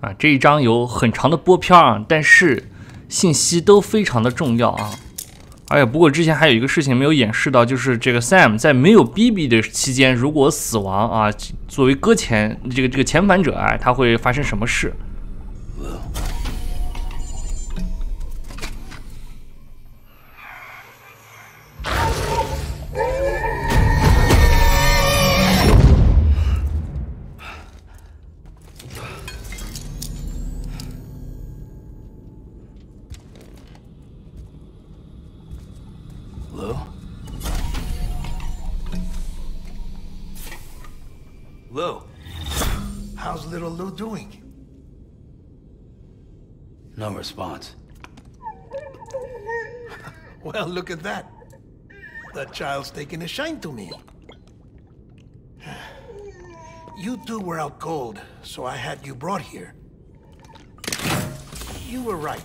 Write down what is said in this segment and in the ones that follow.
啊，这一章有很长的播片啊，但是信息都非常的重要啊。而且不过之前还有一个事情没有演示到，就是这个 Sam 在没有 BB 的期间，如果死亡啊，作为搁浅这个遣返者啊，他会发生什么事？ Lou, how's little Lou doing? No response. Well, look at that. The child's taking a shine to me. You two were out cold, so I had you brought here. You were right.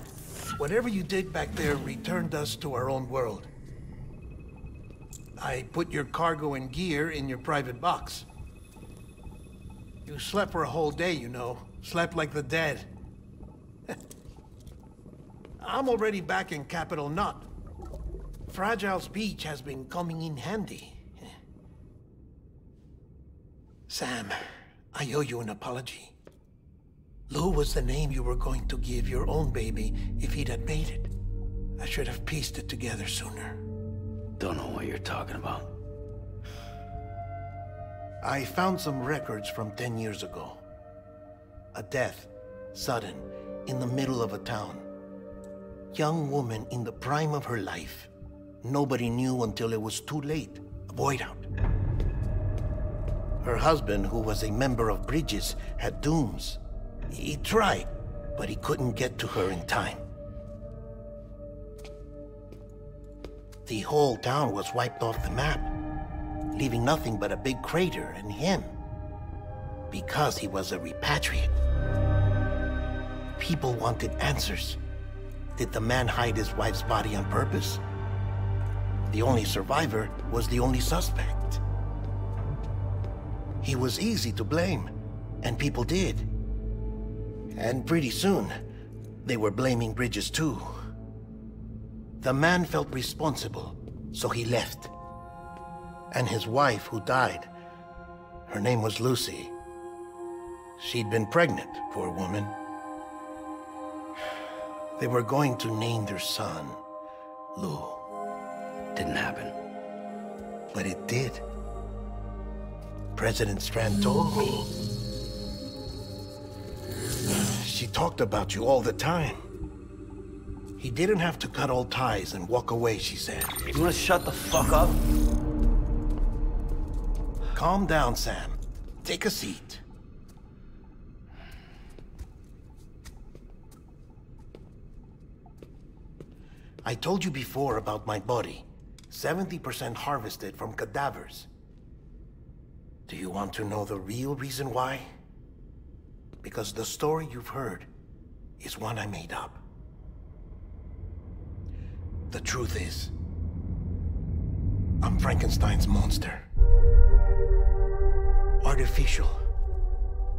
Whatever you did back there returned us to our own world. I put your cargo and gear in your private box. You slept for a whole day, you know. Slept like the dead. I'm already back in Capital Knot. Fragile speech has been coming in handy. Sam, I owe you an apology. Lou was the name you were going to give your own baby if he'd had made it. I should have pieced it together sooner. Don't know what you're talking about. I found some records from 10 years ago. A death, sudden, in the middle of a town. Young woman in the prime of her life. Nobody knew until it was too late. A void out. Her husband, who was a member of Bridges, had dooms. He tried, but he couldn't get to her in time. The whole town was wiped off the map, leaving nothing but a big crater and him, because he was a repatriate. People wanted answers. Did the man hide his wife's body on purpose? The only survivor was the only suspect. He was easy to blame, and people did. And pretty soon, they were blaming Bridges too. The man felt responsible, so he left. And his wife, who died, her name was Lucy. She'd been pregnant, poor woman. They were going to name their son Lou. Didn't happen. But it did. President Strand told me. She talked about you all the time. He didn't have to cut all ties and walk away, she said. You wanna shut the fuck up? Calm down, Sam. Take a seat. I told you before about my body. 70% harvested from cadavers. Do you want to know the real reason why? Because the story you've heard is one I made up. The truth is, I'm Frankenstein's monster. Artificial,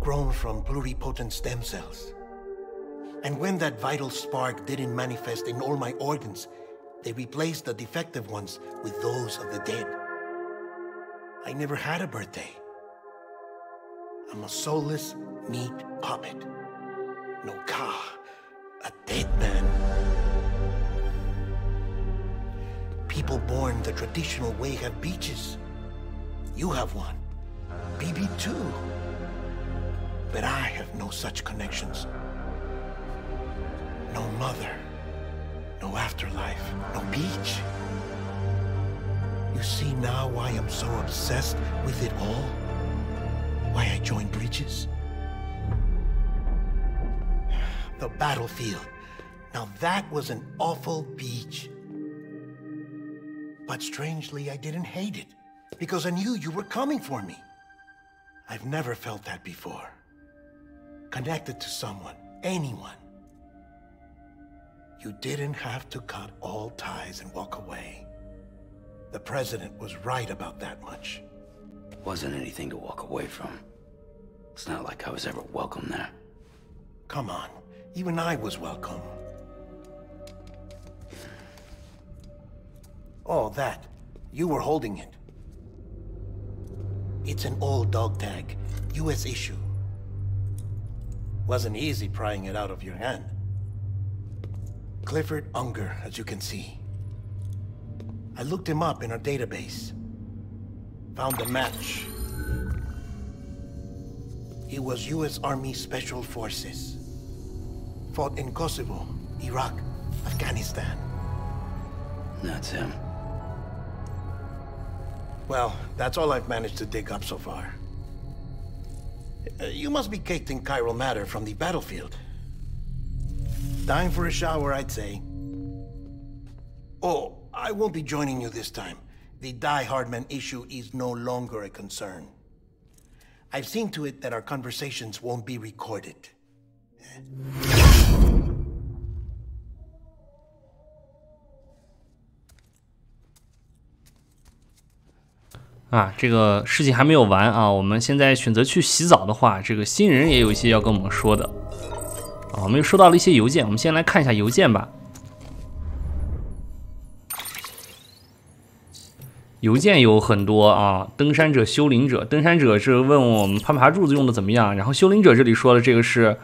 grown from pluripotent stem cells. And when that vital spark didn't manifest in all my organs, they replaced the defective ones with those of the dead. I never had a birthday. I'm a soulless meat puppet. No ka, a dead man. People born the traditional way have beaches. You have one. BB too. But I have no such connections. No mother. No afterlife. No beach. You see now why I'm so obsessed with it all? Why I joined Bridges? The battlefield. Now that was an awful beach. But strangely, I didn't hate it, because I knew you were coming for me. I've never felt that before. Connected to someone, anyone. You didn't have to cut all ties and walk away. The president was right about that much. Wasn't anything to walk away from. It's not like I was ever welcome there. Come on, even I was welcome. Oh, that. You were holding it. It's an old dog tag, US issue. Wasn't easy prying it out of your hand. Clifford Unger, as you can see. I looked him up in our database. Found a match. He was US Army Special Forces. Fought in Kosovo, Iraq, Afghanistan. That's him. Well, that's all I've managed to dig up so far. You must be caked in chiral matter from the battlefield. Time for a shower, I'd say. Oh, I won't be joining you this time. The Die Hardman issue is no longer a concern. I've seen to it that our conversations won't be recorded. 这个事情还没有完啊！我们现在选择去洗澡的话，这个新人也有一些要跟我们说的我们又收到了一些邮件，我们先来看一下邮件吧。邮件有很多啊，登山者、修灵者，登山者是问我们攀爬柱子用的怎么样，然后修灵者这里说的这个是。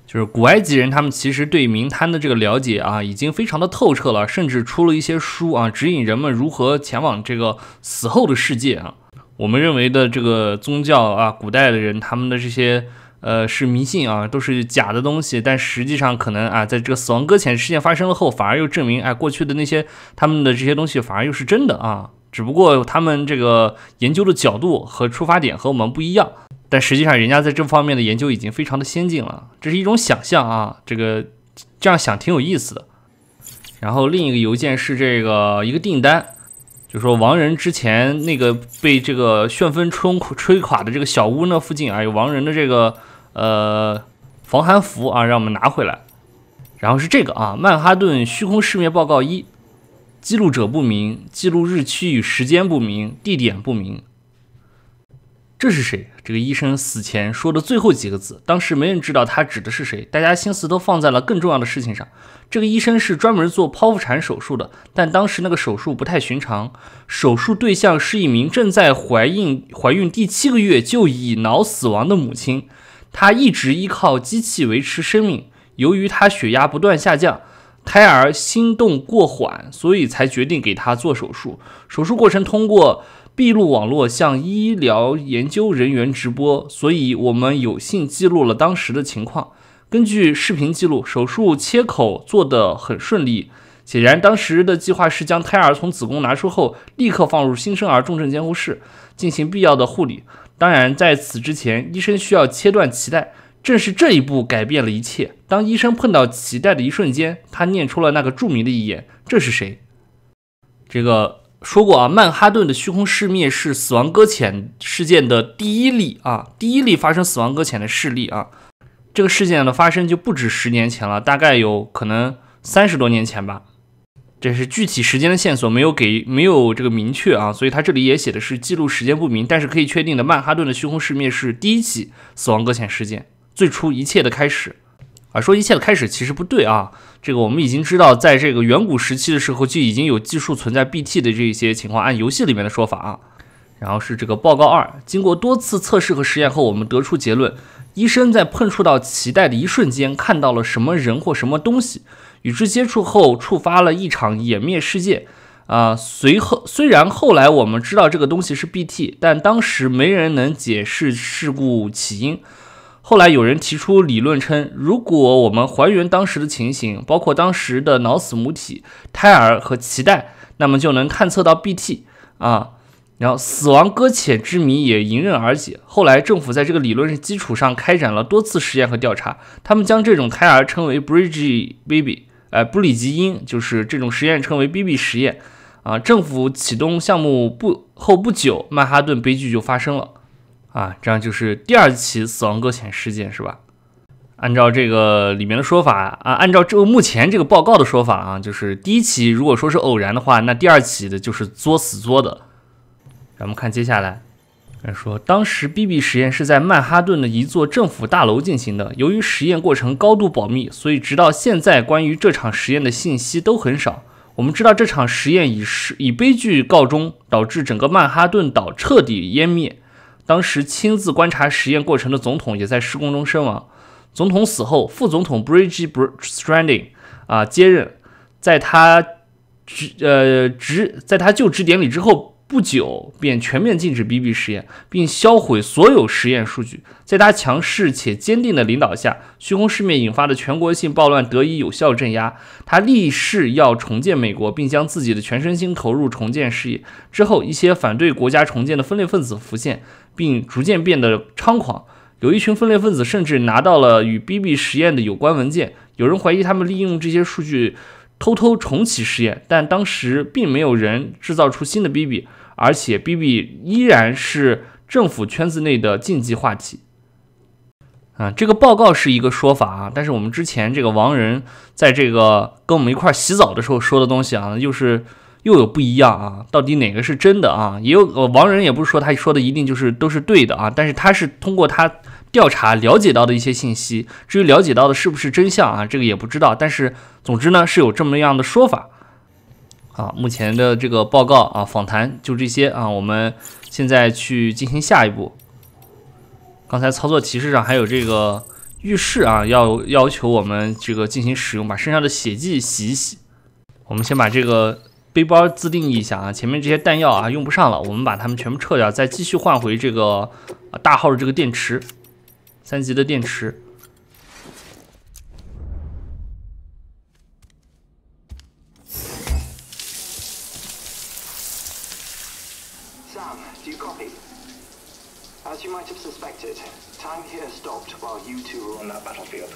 就是古埃及人，他们其实对冥滩的这个了解啊，已经非常的透彻了，甚至出了一些书啊，指引人们如何前往这个死后的世界啊。我们认为的这个宗教啊，古代的人他们的这些是迷信啊，都是假的东西，但实际上可能啊，在这个死亡搁浅事件发生了后，反而又证明过去的那些他们的这些东西反而又是真的啊，只不过他们这个研究的角度和出发点和我们不一样。但实际上，人家在这方面的研究已经非常的先进了，这是一种想象啊，这样想挺有意思的。然后另一个邮件是这个一个订单，就说亡人之前那个被这个旋风吹垮的这个小屋那附近啊，有亡人的这个防寒服啊，让我们拿回来。然后是这个啊，曼哈顿虚空世面报告1，记录者不明，记录日期与时间不明，地点不明。这是谁？这个医生死前说的最后几个字，当时没人知道他指的是谁，大家心思都放在了更重要的事情上。这个医生是专门做剖腹产手术的，但当时那个手术不太寻常，手术对象是一名正在怀孕第7个月就已脑死亡的母亲，她一直依靠机器维持生命，由于她血压不断下降，胎儿心动过缓，所以才决定给她做手术。手术过程通过闭路网络向医疗研究人员直播，所以我们有幸记录了当时的情况。根据视频记录，手术切口做得很顺利，显然当时的计划是将胎儿从子宫拿出后，立刻放入新生儿重症监护室进行必要的护理。当然，在此之前，医生需要切断脐带，正是这一步改变了一切。当医生碰到脐带的一瞬间，他念出了那个著名的遗言：“这是谁？”这个说过啊，曼哈顿的虚空世灭是死亡搁浅事件的第一例发生死亡搁浅的事例啊。这个事件的发生就不止10年前了，大概有可能30多年前吧。这是具体时间的线索没有这个明确啊，所以他这里也写的是记录时间不明，但是可以确定的，曼哈顿的虚空世灭是第一起死亡搁浅事件，最初一切的开始。说一切的开始其实不对啊，这个我们已经知道，在这个远古时期的时候就已经有技术存在 BT 的这些情况，按游戏里面的说法啊。然后是这个报告2，经过多次测试和实验后，我们得出结论：医生在碰触到脐带的一瞬间看到了什么人或什么东西，与之接触后触发了一场湮灭事件虽然后来我们知道这个东西是 BT， 但当时没人能解释事故起因。后来有人提出理论称，如果我们还原当时的情形，包括当时的脑死母体、胎儿和脐带，那么就能探测到 BT 然后死亡搁浅之谜也迎刃而解。后来政府在这个理论基础上开展了多次实验和调查，他们将这种胎儿称为 Bridge Baby， 布里吉婴，就是这种实验称为 BB 实验政府启动项目后不久，曼哈顿悲剧就发生了这样就是第2起死亡搁浅事件是吧？按照这个里面的说法按照这个目前这个报告的说法就是第1起如果说是偶然的话，那第2起的就是作死作的。咱们看接下来，说当时 BB 实验是在曼哈顿的一座政府大楼进行的，由于实验过程高度保密，所以直到现在关于这场实验的信息都很少。我们知道这场实验以悲剧告终，导致整个曼哈顿岛彻底湮灭。当时亲自观察实验过程的总统也在施工中身亡。总统死后，副总统 Bridget Stranding 接任，在他就职典礼之后不久，便全面禁止 BB 实验，并销毁所有实验数据。在他强势且坚定的领导下，虚空事变引发的全国性暴乱得以有效镇压。他立誓要重建美国，并将自己的全身心投入重建事业。之后，一些反对国家重建的分裂分子浮现，并逐渐变得猖狂。有一群分裂分子甚至拿到了与 BB 实验的有关文件，有人怀疑他们利用这些数据偷偷重启实验，但当时并没有人制造出新的 BB， 而且 BB 依然是政府圈子内的禁忌话题。这个报告是一个说法啊，但是我们之前这个王仁在这个跟我们一块洗澡的时候说的东西啊，又有不一样啊，到底哪个是真的啊？也有王仁也不是说他说的一定都是对的啊，但是他是通过他调查了解到的一些信息，至于了解到的是不是真相啊，这个也不知道。但是总之呢，是有这么样的说法啊。目前的这个报告啊，访谈就这些啊，我们现在去进行下一步。刚才操作提示上还有这个浴室啊，要求我们这个进行使用，把身上的血迹洗一洗。我们先把这个背包自定义一下啊，前面这些弹药啊用不上了，我们把它们全部撤掉，再继续换回这个大号的这个电池，3级的电池。Sam, do you copy? As you might have suspected, time here stopped while you two were on that battlefield.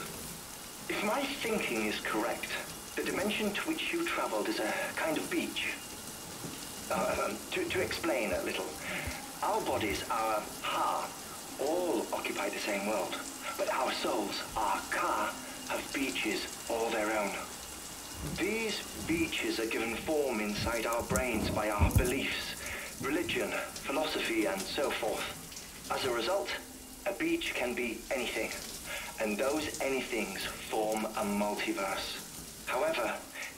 If my thinking is correct, the dimension to which you traveled is a kind of beach. To explain a little, our bodies, our ha, all occupy the same world, but our souls, our ka, have beaches all their own. These beaches are given form inside our brains by our beliefs, religion, philosophy, and so forth. As a result, a beach can be anything, and those anythings form a multiverse. However,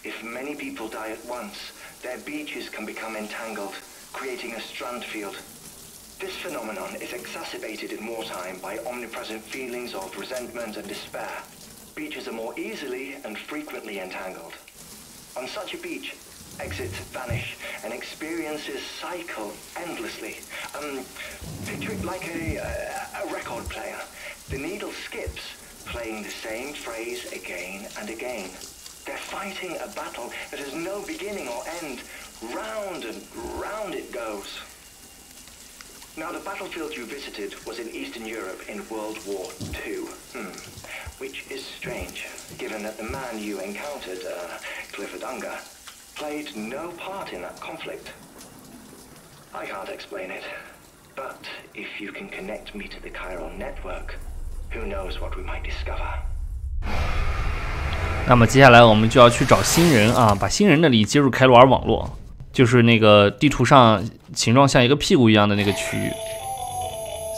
if many people die at once, their beaches can become entangled, creating a strand field. This phenomenon is exacerbated in wartime by omnipresent feelings of resentment and despair. Beaches are more easily and frequently entangled. On such a beach, exits vanish and experiences cycle endlessly. Picture it like a record player. The needle skips, playing the same phrase again and again. They're fighting a battle that has no beginning or end. Round and round it goes. Now, the battlefield you visited was in Eastern Europe in World War II. Which is strange, given that the man you encountered, Clifford Unger, played no part in that conflict. I can't explain it, but if you can connect me to the chiral network, who knows what we might discover. 那么接下来我们就要去找新人啊，把新人那里接入凯鲁尔网络，就是那个地图上形状像一个屁股一样的那个区域。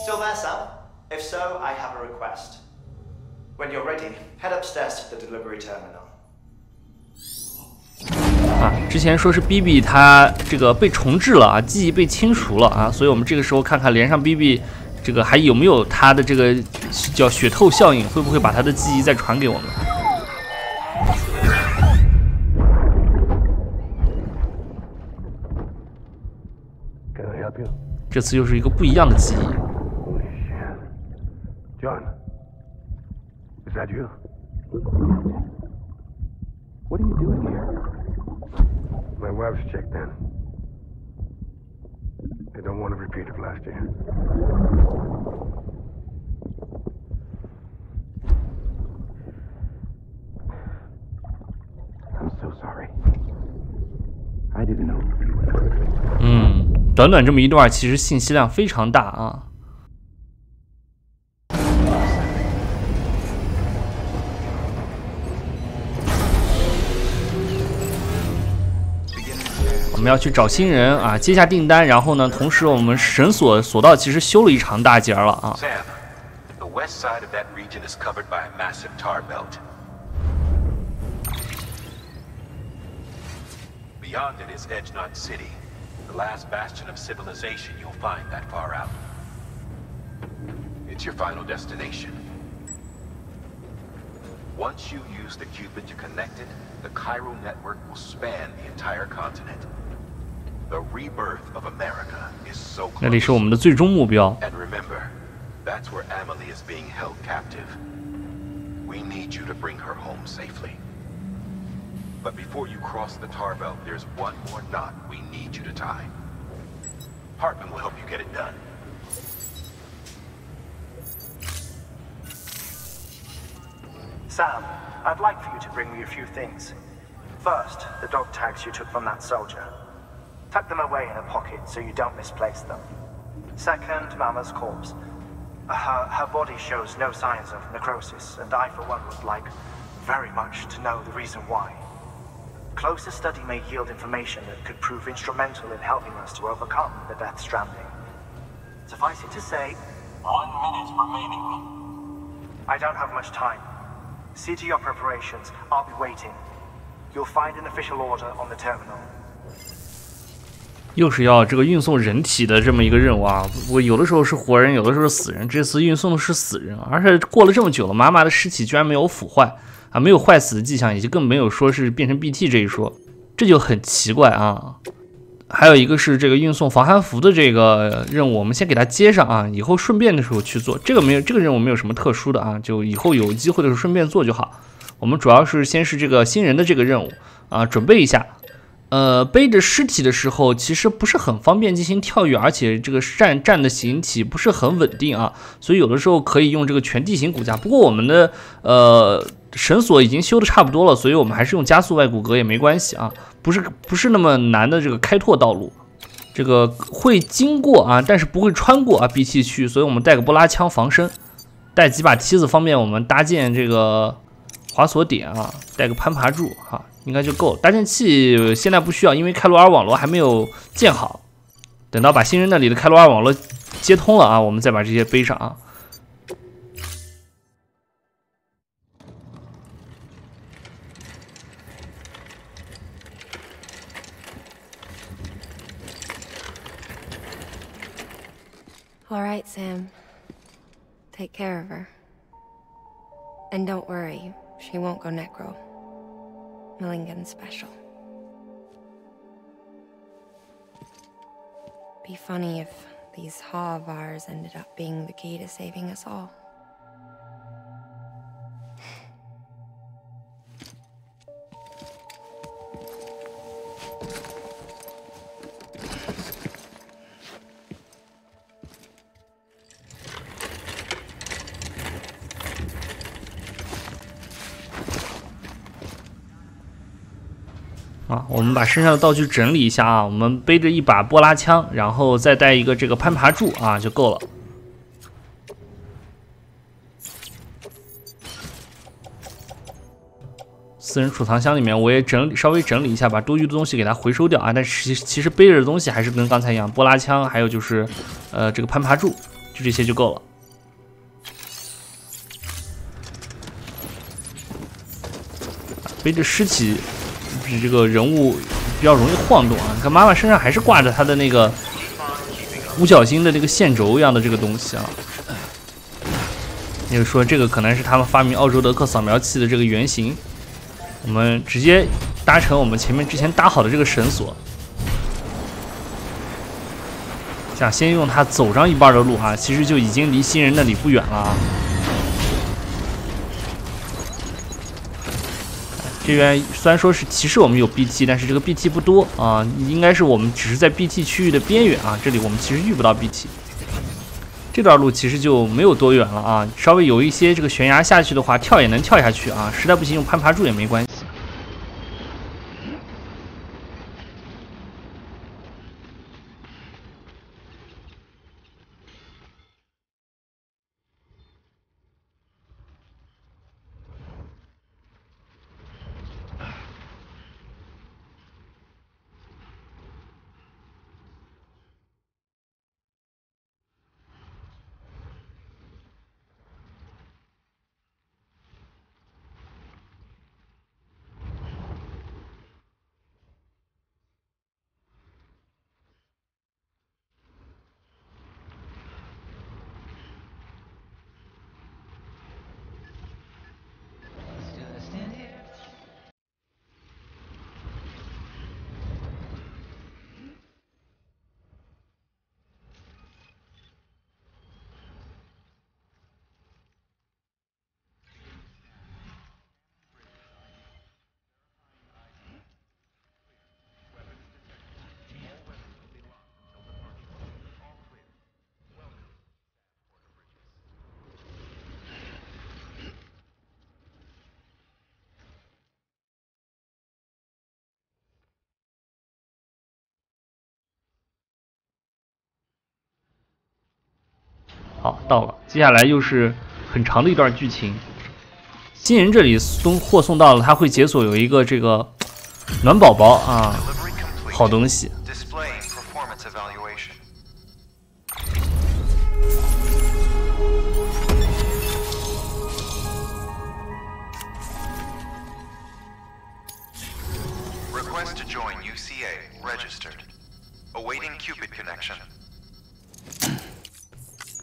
Still there, Sam? If so, I have a request. When you're ready, head upstairs to the delivery terminal. 之前说是 BB 它这个被重置了啊，记忆被清除了啊，所以我们这个时候看看连上 BB 这个还有没有它的这个叫血透效应，会不会把它的记忆再传给我们？这次又是一个不一样的记忆。John, is that you? What are you doing here? My wife's checked in. They don't want a repeat of last year. I'm so sorry. I didn't know you were. 短短这么一段，其实信息量非常大啊。我们要去找新人啊，接下订单。然后呢，同时我们神索道其实修了一场大截了啊。Sam, the west side of that region is covered by a massive tar belt. Beyond it is Edgenut City, the last bastion of civilization you'll find that far out. It's your final destination. Once you use the Cupid to connect it, the Cairo network will span the entire continent. The rebirth of America is so close. 那里是我们的最终目标。 And remember, that's where Amelie is being held captive. We need you to bring her home safely. But before you cross the tar belt, there's one more knot we need you to tie. Hartman will help you get it done. Sam, I'd like for you to bring me a few things. First, the dog tags you took from that soldier. Tuck them away in a pocket so you don't misplace them. Second, Mama's corpse. Her body shows no signs of necrosis, and I, for one, would like very much to know the reason why. Closer study may yield information that could prove instrumental in helping us to overcome the Death Stranding. Suffice it to say, 1 minute remaining. I don't have much time. See to your preparations. I'll be waiting. You'll find an official order on the terminal. 又是要这个运送人体的这么一个任务啊！我有的时候是活人，有的时候是死人。这次运送的是死人，而且过了这么久了，妈妈的尸体居然没有腐坏啊，没有坏死的迹象，以及更没有说是变成 BT 这一说，这就很奇怪啊。还有一个是这个运送防寒服的这个任务，我们先给它接上啊，以后顺便的时候去做。这个任务没有什么特殊的啊，就以后有机会的时候顺便做就好。我们主要是先是这个新人的这个任务啊，准备一下。背着尸体的时候，其实不是很方便进行跳跃，而且这个站的形体不是很稳定啊，所以有的时候可以用这个全地形骨架。不过我们的绳索已经修的差不多了，所以我们还是用加速外骨骼也没关系啊，不是那么难的这个开拓道路。这个会经过啊，但是不会穿过啊 BT 区，所以我们带个波拉枪防身，带几把梯子方便我们搭建这个滑索点啊，带个攀爬柱啊。应该就够了。搭建器现在不需要，因为开罗尔网络还没有建好。等到把新人那里的开罗尔网络接通了啊，我们再把这些背上啊。All right, Sam. Take care of her. And don't worry, she won't go necro. Millingan special. Be funny if these Ha of ours ended up being the key to saving us all.我们把身上的道具整理一下啊，我们背着一把波拉枪，然后再带一个这个攀爬柱啊，就够了。私人储藏箱里面我也稍微整理一下，把多余的东西给它回收掉啊。但其实背着的东西还是跟刚才一样，波拉枪，还有就是这个攀爬柱，就这些就够了。背着尸体。这个人物比较容易晃动啊！你看妈妈身上还是挂着她的那个五角星的这个线轴一样的这个东西啊。也就是说，这个可能是他们发明奥州德克扫描器的这个原型。我们直接搭乘我们前面之前搭好的这个绳索，想先用它走上一半的路啊，其实就已经离新人那里不远了啊。这边虽然说是提示我们有 BT， 但是这个 BT 不多啊，应该是我们只是在 BT 区域的边缘啊，这里我们其实遇不到 BT。这段路其实就没有多远了啊，稍微有一些这个悬崖下去的话，跳也能跳下去啊，实在不行用攀爬柱也没关系。好，到了，接下来又是很长的一段剧情。新人这里货送到了，他会解锁有一个这个暖宝宝啊，好东西。Request to join UCA. Registered. Awaiting Cupid connection.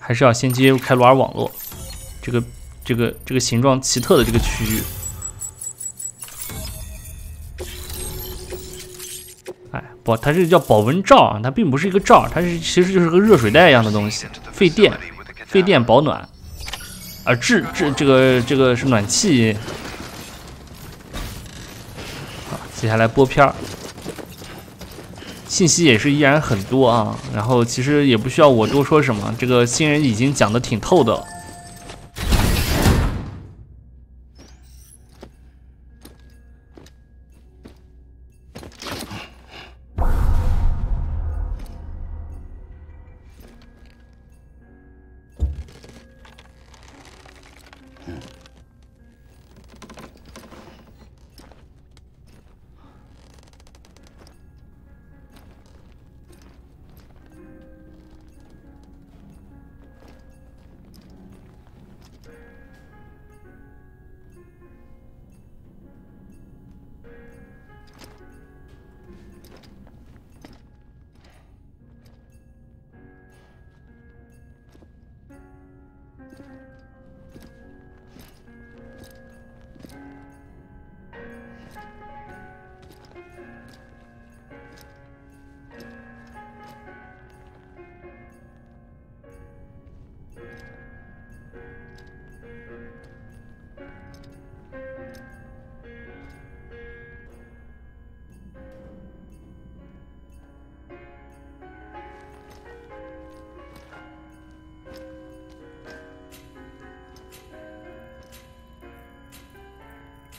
还是要先接入开罗尔网络，这个形状奇特的这个区域。哎，不，它这叫保温罩啊，它并不是一个罩，它其实就是个热水袋一样的东西，费电保暖。而这个是暖气。好，接下来播片儿。信息也是依然很多啊，然后其实也不需要我多说什么，这个新人已经讲得挺透的。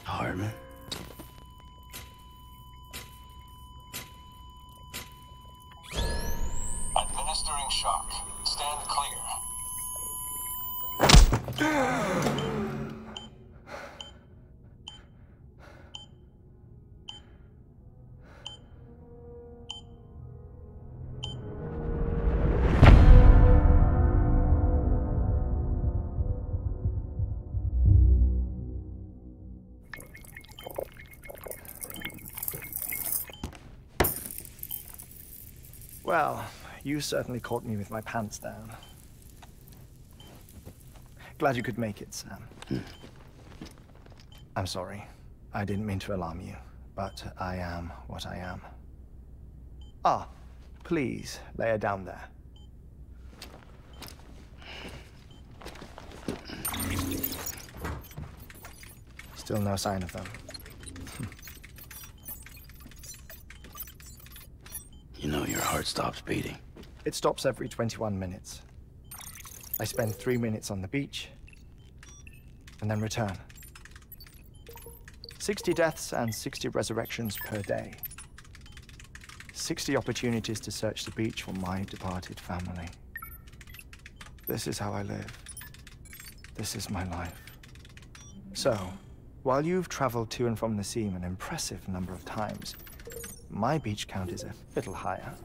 Hardman. Administering shock. Stand clear. Well, you certainly caught me with my pants down. Glad you could make it, Sam. I'm sorry. I didn't mean to alarm you, but I am what I am. Ah, please, lay her down there. Still no sign of them. You know your heart stops beating. It stops every 21 minutes. I spend 3 minutes on the beach, and then return. 60 deaths and 60 resurrections per day. 60 opportunities to search the beach for my departed family. This is how I live. This is my life. So, while you've traveled to and from the sea an impressive number of times, my beach count is a little higher.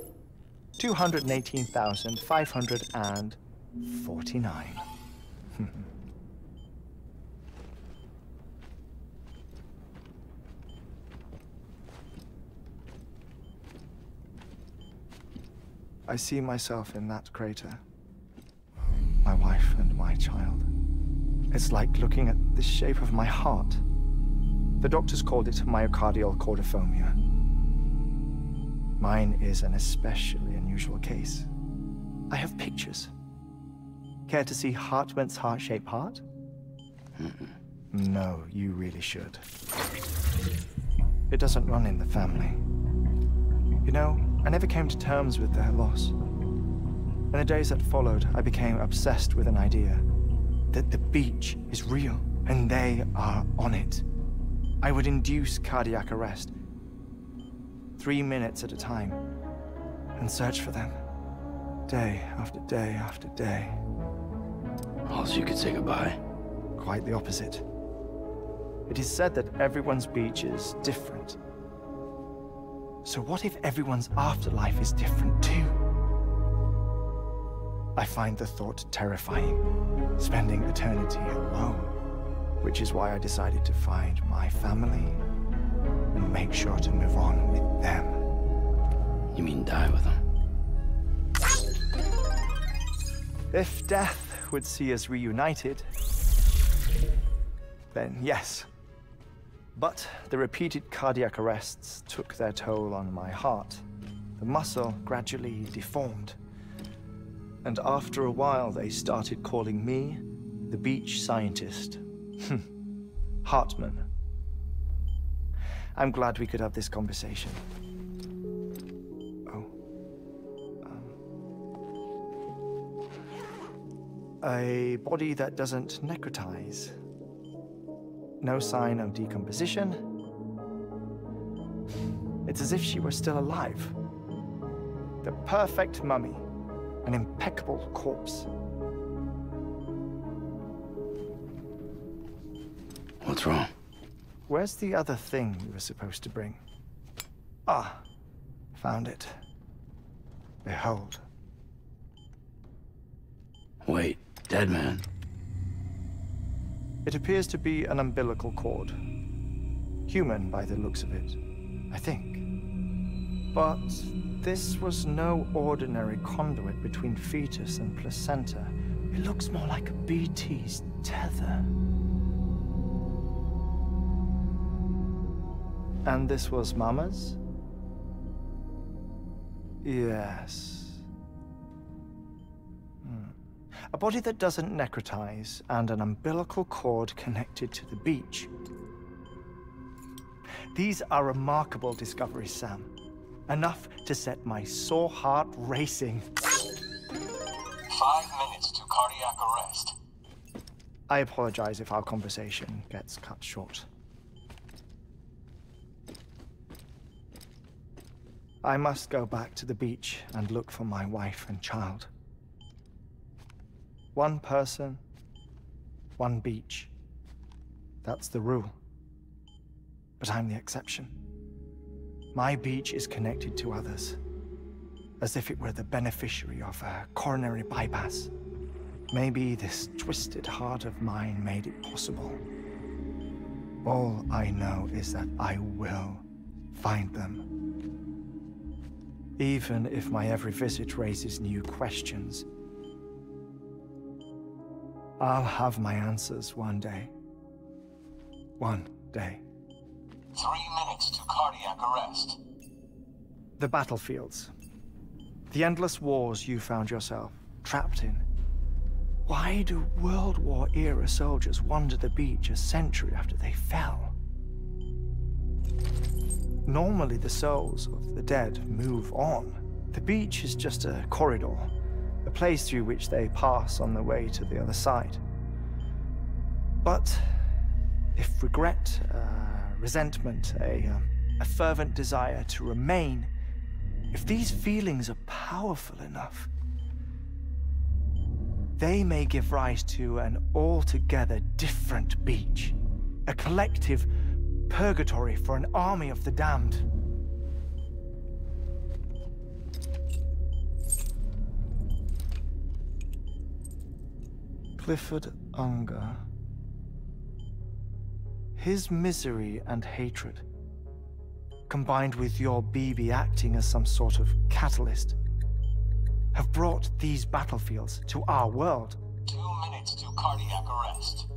218,549. I see myself in that crater. My wife and my child. It's like looking at the shape of my heart. The doctors called it myocardial cordiformia. Mine is an especially unusual case. I have pictures. Care to see Hartman's heart-shaped heart? No, you really should. It doesn't run in the family. You know, I never came to terms with their loss. In the days that followed, I became obsessed with an idea that the beach is real and they are on it. I would induce cardiac arrest, 3 minutes at a time, and search for them, day after day after day. Also, you could say goodbye. Quite the opposite. It is said that everyone's beach is different. So what if everyone's afterlife is different too? I find the thought terrifying, spending eternity alone, which is why I decided to find my family and make sure to move on with them. You mean die with them? If death would see us reunited, then yes. But the repeated cardiac arrests took their toll on my heart. The muscle gradually deformed. And after a while, they started calling me the beach scientist. Hartman. I'm glad we could have this conversation. A body that doesn't necrotize. No sign of decomposition. It's as if she were still alive. The perfect mummy. An impeccable corpse. What's wrong? Where's the other thing you were supposed to bring? Ah, found it. Behold. Wait, dead man? It appears to be an umbilical cord. Human by the looks of it, I think. But this was no ordinary conduit between fetus and placenta. It looks more like a BT's tether. And this was Mama's? Yes. A body that doesn't necrotize and an umbilical cord connected to the beach. These are remarkable discoveries, Sam. Enough to set my sore heart racing. 5 minutes to cardiac arrest. I apologize if our conversation gets cut short. I must go back to the beach and look for my wife and child. One person, one beach. That's the rule. But I'm the exception. My beach is connected to others, as if it were the beneficiary of a coronary bypass. Maybe this twisted heart of mine made it possible. All I know is that I will find them. Even if my every visit raises new questions, I'll have my answers one day. One day. 3 minutes to cardiac arrest. The battlefields. The endless wars you found yourself trapped in. Why do World War-era soldiers wander the beach a century after they fell? Normally the souls of the dead move on. The beach is just a corridor, a place through which they pass on the way to the other side. But if regret, resentment, a fervent desire to remain, if these feelings are powerful enough, they may give rise to an altogether different beach, a collective purgatory for an army of the damned. Clifford Unger. His misery and hatred, combined with your BB acting as some sort of catalyst, have brought these battlefields to our world. 2 minutes to cardiac arrest.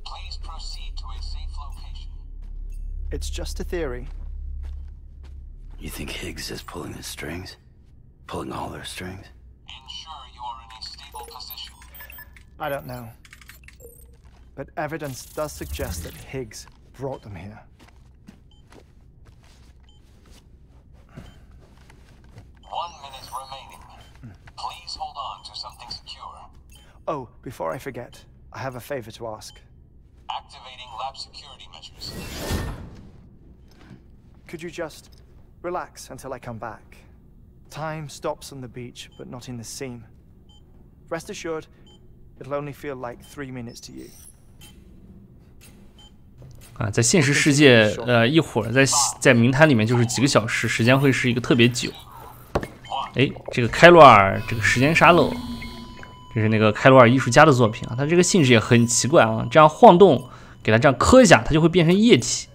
Please proceed to a safe location. It's just a theory. You think Higgs is pulling the strings? Pulling all their strings? Ensure you are in a stable position. I don't know. But evidence does suggest that Higgs brought them here. 1 minute remaining. Please hold on to something secure. Oh, before I forget, I have a favor to ask. Activating lab security measures. Could you just relax until I come back? Time stops on the beach, but not in the scene. Rest assured, it'll only feel like 3 minutes to you. 啊，在现实世界，一会儿在冥滩里面就是几个小时，时间会是一个特别久。哎，这个开罗尔这个时间沙漏，这是那个开罗尔艺术家的作品啊，它这个性质也很奇怪啊，这样晃动，给它这样磕一下，它就会变成液体，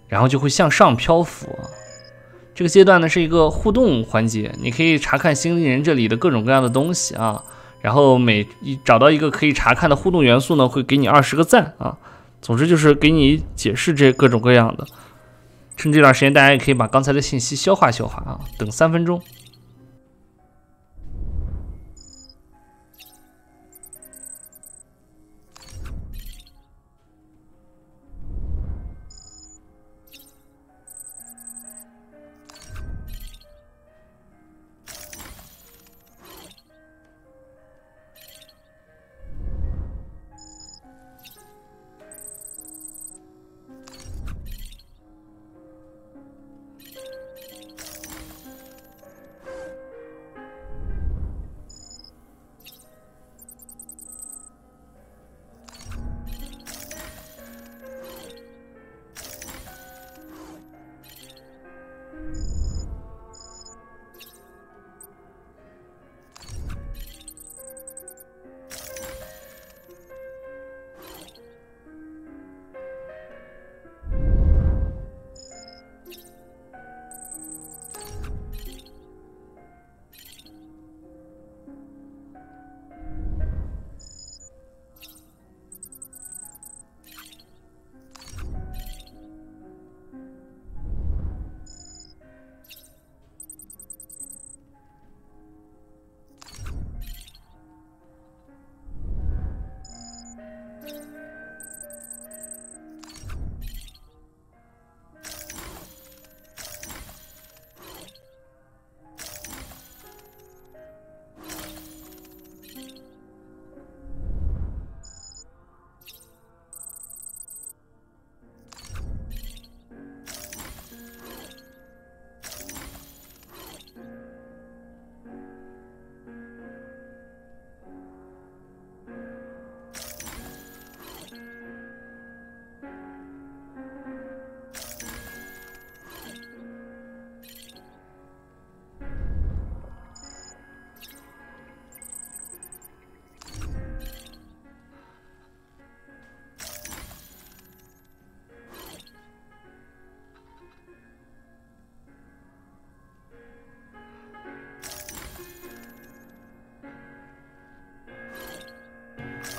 然后就会向上漂浮啊。这个阶段呢是一个互动环节，你可以查看新人这里的各种各样的东西啊，然后找到一个可以查看的互动元素呢，会给你20个赞啊。总之就是给你解释这各种各样的。趁这段时间，大家也可以把刚才的信息消化消化啊，等3分钟。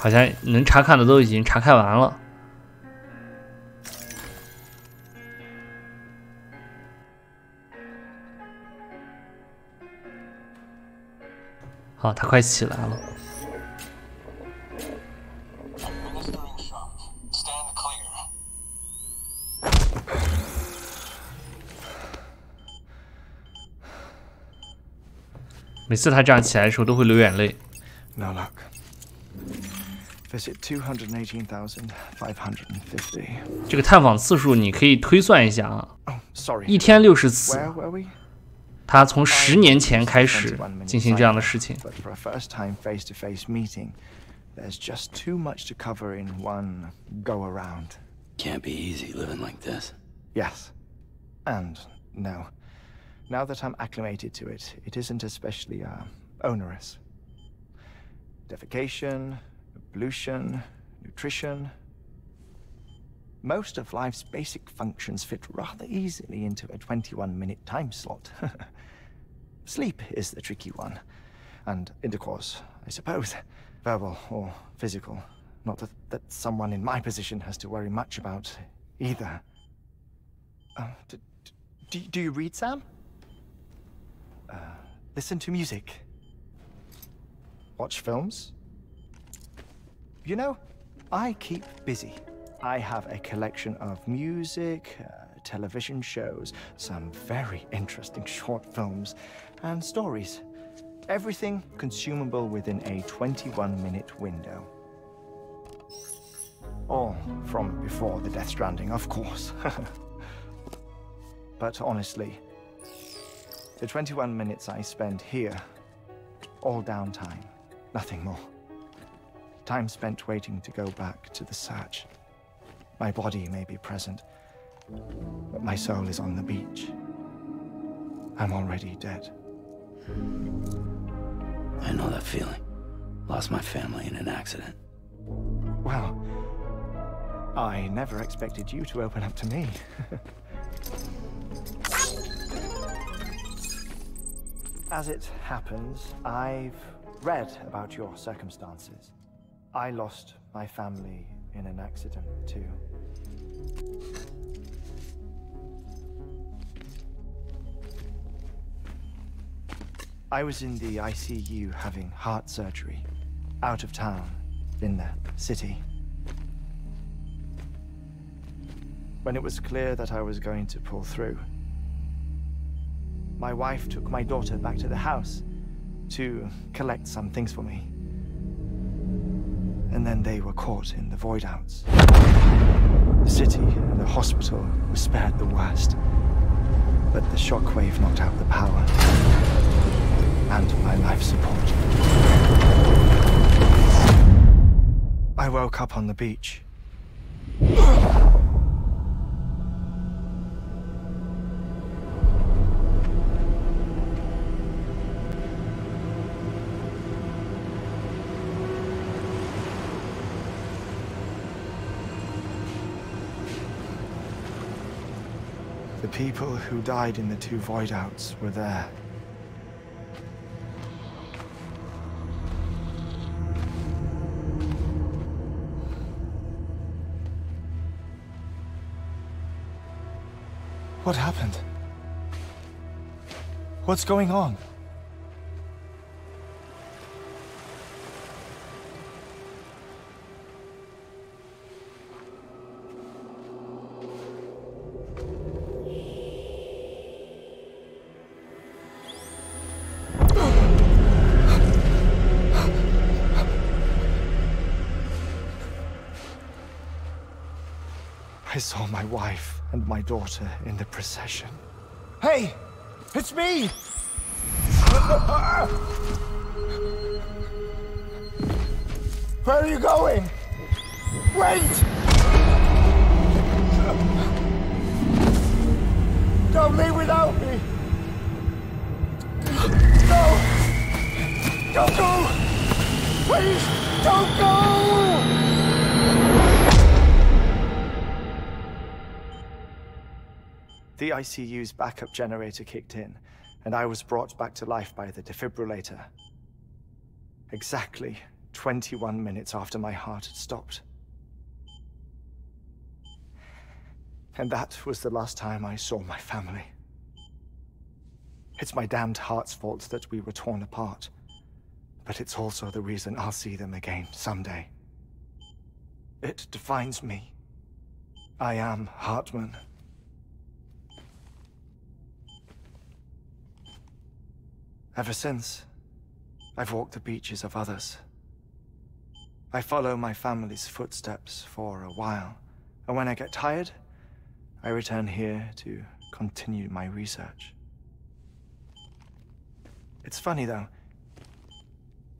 好像能查看的都已经查看完了。好，他快起来了。每次他这样起来的时候都会流眼泪。No luck. Visit 218,550. 这个探访次数你可以推算一下啊。Sorry. 一天60次。 Where were we? 他从10年前开始进行这样的事情。 But for a first-time face-to-face meeting, there's just too much to cover in one go-around. Can't be easy living like this. Yes. And no. Now that I'm acclimated to it, it isn't especially onerous. Defecation, ablution, nutrition. Most of life's basic functions fit rather easily into a 21-minute time slot. Sleep is the tricky one. And intercourse, I suppose. Verbal or physical. Not that someone in my position has to worry much about either. Do you read, Sam? Listen to music. Watch films. You know, I keep busy. I have a collection of music, television shows, some very interesting short films, and stories. Everything consumable within a 21-minute window. All from before the Death Stranding, of course. But honestly, the 21 minutes I spend here, all downtime, Nothing more. Time spent waiting to go back to the search. My body may be present, but my soul is on the beach. I'm already dead. I know that feeling. Lost my family in an accident. Well, I never expected you to open up to me. As it happens, I've read about your circumstances. I lost my family in an accident, too. I was in the ICU having heart surgery, out of town, in the city. When it was clear that I was going to pull through, my wife took my daughter back to the house to collect some things for me. And then they were caught in the void outs. The city and the hospital were spared the worst, but the shockwave knocked out the power and my life support. I woke up on the beach. The people who died in the 2 void outs were there. What happened? What's going on? I saw my wife and my daughter in the procession. Hey! It's me! Where are you going? Wait! Don't leave without me! No! Don't go! Please, don't go! The ICU's backup generator kicked in, and I was brought back to life by the defibrillator. Exactly 21 minutes after my heart had stopped. And that was the last time I saw my family. It's my damned heart's fault that we were torn apart, but it's also the reason I'll see them again someday. It defines me. I am Hartman. Ever since, I've walked the beaches of others. I follow my family's footsteps for a while, and when I get tired, I return here to continue my research. It's funny though,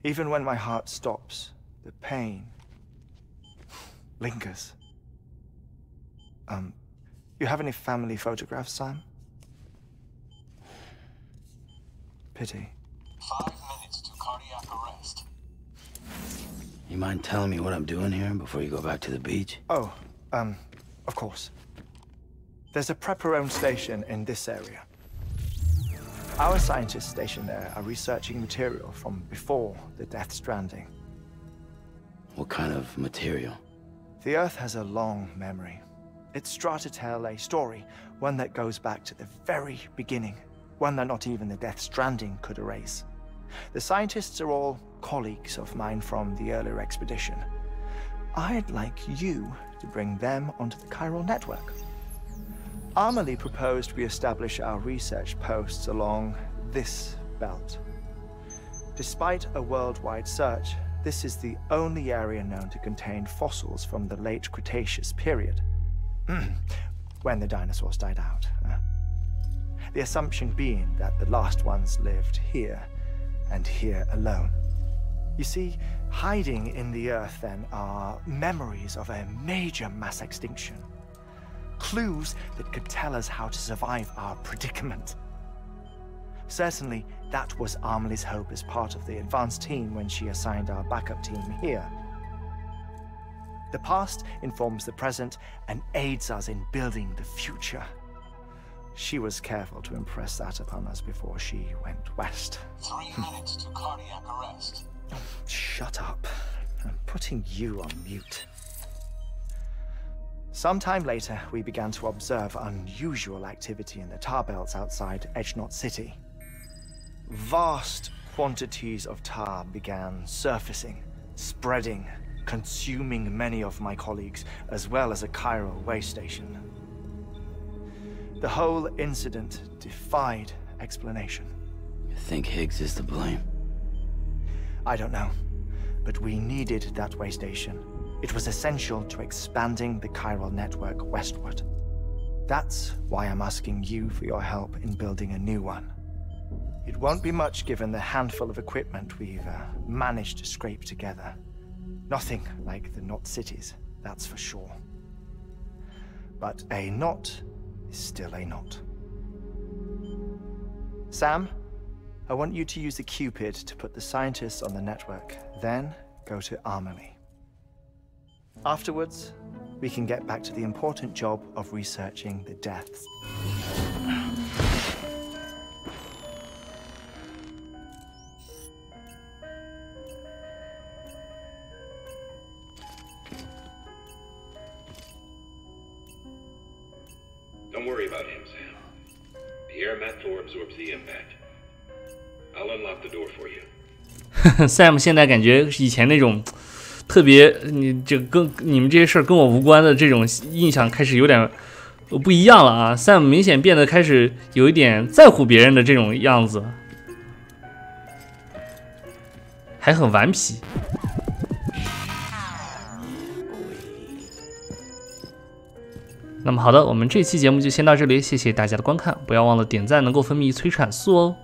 even when my heart stops, the pain lingers. You have any family photographs, Sam? Pity. 5 minutes to cardiac arrest. You mind telling me what I'm doing here before you go back to the beach? Oh, of course. There's a prepper-owned station in this area. Our scientists stationed there are researching material from before the Death Stranding. What kind of material? The Earth has a long memory. It's trying to tell a story, one that goes back to the very beginning. One that not even the Death Stranding could erase. The scientists are all colleagues of mine from the earlier expedition. I'd like you to bring them onto the chiral network. Amelie proposed we establish our research posts along this belt. Despite a worldwide search, this is the only area known to contain fossils from the late Cretaceous period, when the dinosaurs died out. The assumption being that the last ones lived here, and here alone. You see, hiding in the earth then are memories of a major mass extinction. Clues that could tell us how to survive our predicament. Certainly, that was Amelie's hope as part of the advanced team when she assigned our backup team here. The past informs the present and aids us in building the future. She was careful to impress that upon us before she went west. 3 minutes to cardiac arrest. Shut up. I'm putting you on mute. Sometime later, we began to observe unusual activity in the tar belts outside Edgenot City. Vast quantities of tar began surfacing, spreading, consuming many of my colleagues, as well as a chiral way station. The whole incident defied explanation. You think Higgs is to blame? I don't know, but we needed that way station. It was essential to expanding the chiral network westward. That's why I'm asking you for your help in building a new one. It won't be much given the handful of equipment we've managed to scrape together. Nothing like the knot cities, that's for sure. But a knot is still a knot. Sam, I want you to use the Cupid to put the scientists on the network, then go to Amelie. Afterwards, we can get back to the important job of researching the deaths. Don't worry about him, Sam. The air mat floor absorbs the impact. I'll unlock the door for you. Sam 现在感觉以前那种特别，跟你们这些事儿跟我无关的这种印象开始有点不一样了啊。Sam 明显变得开始有一点在乎别人的这种样子，还很顽皮。那么好的，我们这期节目就先到这里，谢谢大家的观看，不要忘了点赞，能够分泌催产素哦。